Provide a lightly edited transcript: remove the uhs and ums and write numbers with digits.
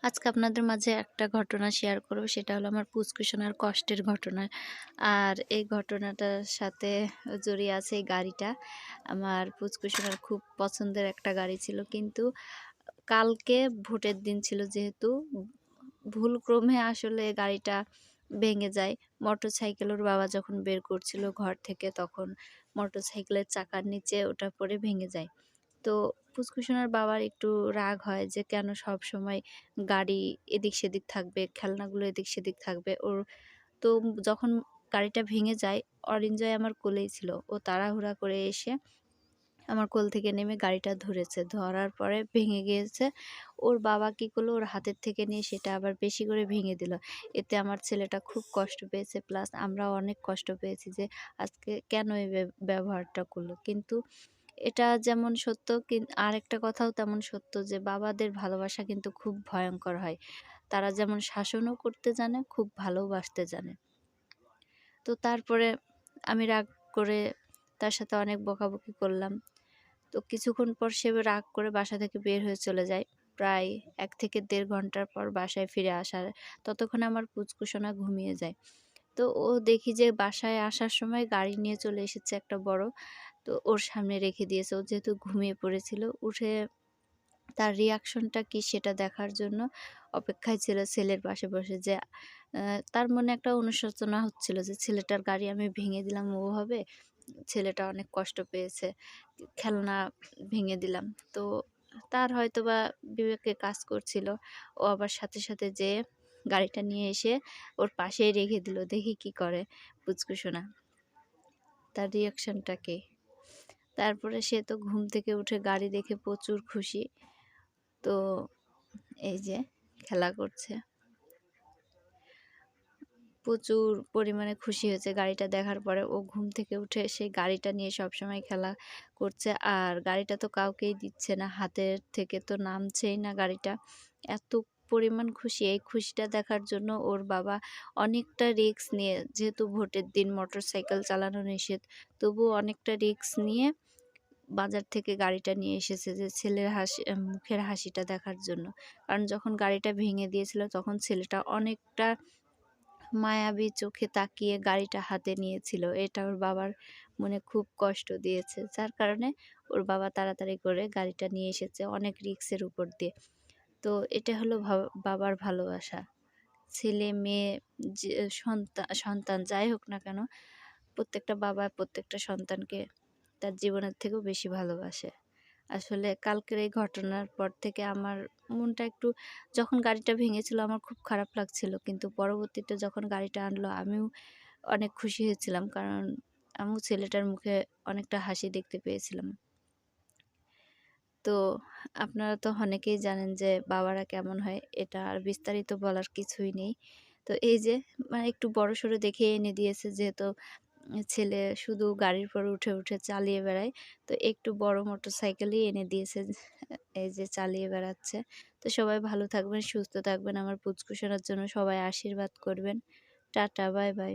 আজকে আপনাদের মাঝে একটা ঘটনা শেয়ার করব। সেটা হলো আমার পুচকুসোনার কষ্টের ঘটনা। আর এই ঘটনাটার সাথে জড়িয়ে আছে এই গাড়িটা। আমার পুচকুসোনার খুব পছন্দের একটা গাড়ি ছিল। কিন্তু কালকে ভোটের দিন ছিল যেহেতু ভুলক্রমে আসলে গাড়িটা ভেঙে যায়। মোটরসাইকেল ওর বাবা যখন বের করছিল ঘর থেকে তখন মোটরসাইকেলের চাকার নিচে ওটা পড়ে ভেঙে যায়। তো পুচকুসোনার বাবার একটু রাগ হয় যে কেন সবসময় গাড়ি এদিক সেদিক থাকবে, খেলনাগুলো এদিক সেদিক থাকবে। তো যখন গাড়িটা ভেঙে যায়, অরিনজয় আমার কোলেই ছিল। ও তাড়াহুড়া করে এসে আমার কোল থেকে নেমে গাড়িটা ধরেছে। ধরার পরে ভেঙে গিয়েছে। ওর বাবা কি করলো, ওর হাতের থেকে নিয়ে সেটা আবার বেশি করে ভেঙে দিল। এতে আমার ছেলেটা খুব কষ্ট পেয়েছে, প্লাস আমরাও অনেক কষ্ট পেয়েছি যে আজকে কেন এই ব্যবহারটা করলো। কিন্তু এটা যেমন সত্য আরেকটা কথাও তেমন সত্য যে বাবাদের ভালোবাসা কিন্তু খুব ভয়ংকর হয়। তারা যেমন শাসনও করতে জানে, খুব ভালোবাসতে জানে। তো তারপরে আমি রাগ করে তার সাথে অনেক বকাবকি করলাম। তো কিছুক্ষণ পর সে রাগ করে বাসা থেকে বের হয়ে চলে যায়। প্রায় ১ থেকে ১.৫ ঘন্টার পর বাসায় ফিরে আসার ততক্ষণে আমার পুচকুসোনা ঘুমিয়ে যায়। তো দেখি যে বাসায় আসার সময় গাড়ি নিয়ে চলে এসেছে একটা বড়। তো ওর সামনে রেখে দিয়েছে। ও যেহেতু ঘুমিয়ে পড়েছিল, উঠে তার রিঅ্যাকশনটা কি সেটা দেখার জন্য অপেক্ষায় ছিল ছেলের পাশে বসে যে তার মনে একটা অনুশোচনা হচ্ছিল যে ছেলেটার গাড়ি আমি ভেঙে দিলাম ওভাবে। ছেলেটা অনেক কষ্ট পেয়েছে। খেলনা ভেঙে দিলাম। তো তার হয়তোবা বিবেকে কাজ করছিল। ও আবার সাথে, সাথে যেয়ে গাড়িটা নিয়ে এসে ওর পাশেই রেখে দিল। দেখি কি করে পুচকুসোনা। তার রিঅ্যাকশনটা কি? তারপরে সে তো ঘুম থেকে উঠে গাড়ি দেখে প্রচুর খুশি। তো এই যে খেলা করছে। প্রচুর পরিমাণে খুশি হয়েছে গাড়িটা দেখার পরে। ও ঘুম থেকে উঠে সেই গাড়িটা নিয়ে সবসময় খেলা করছে। আর গাড়িটা তো কাউকেই দিচ্ছে না। হাতের থেকে তো নামছেই না গাড়িটা। এত পরিমাণ খুশি, এই খুশিটা দেখার জন্য ওর বাবা অনেকটা রিস্ক নিয়ে, যেহেতু ভোটের দিন মোটরসাইকেল চালানো নিষেধ, তবুও অনেকটা রিস্ক নিয়ে বাজার থেকে গাড়িটা নিয়ে এসেছে যে ছেলের মুখের হাসিটা দেখার জন্য। কারণ যখন গাড়িটা ভেঙে দিয়েছিল তখন ছেলেটা অনেকটা মায়াবী চোখে তাকিয়ে গাড়িটা হাতে নিয়েছিল। এটা ওর বাবার মনে খুব কষ্ট দিয়েছে। যার কারণে ওর বাবা তাড়াতাড়ি করে গাড়িটা নিয়ে এসেছে অনেক রিস্কের উপর দিয়ে। তো এটা হলো বাবার ভালোবাসা। ছেলে, মেয়ে, যে সন্তান যাই হোক না কেন, প্রত্যেকটা বাবা প্রত্যেকটা সন্তানকে তার জীবনের থেকেও বেশি ভালোবাসে। আসলে কালকের এই ঘটনার পর থেকে আমার মনটা একটু, যখন গাড়িটা ভেঙেছিল আমার খুব খারাপ লাগছিল। কিন্তু পরবর্তীতে যখন গাড়িটা আনলো আমিও অনেক খুশি হয়েছিলাম। কারণ আমিও ছেলেটার মুখে অনেকটা হাসি দেখতে পেয়েছিলাম। তো আপনারা তো অনেকেই জানেন যে বাবারা কেমন হয়, এটা আর বিস্তারিত বলার কিছুই নেই। তো এই যে মানে একটু বড়সড় দেখে এনে দিয়েছে, যেহেতু ছেলে শুধু গাড়ির পর উঠে, উঠে চালিয়ে বেড়ায়। তো একটু বড় মোটরসাইকেলই এনে দিয়েছে, এই যে চালিয়ে বেড়াচ্ছে। তো সবাই ভালো থাকবেন, সুস্থ থাকবেন। আমার পুচকু সোনার জন্য সবাই আশীর্বাদ করবেন। Tata, bye, by.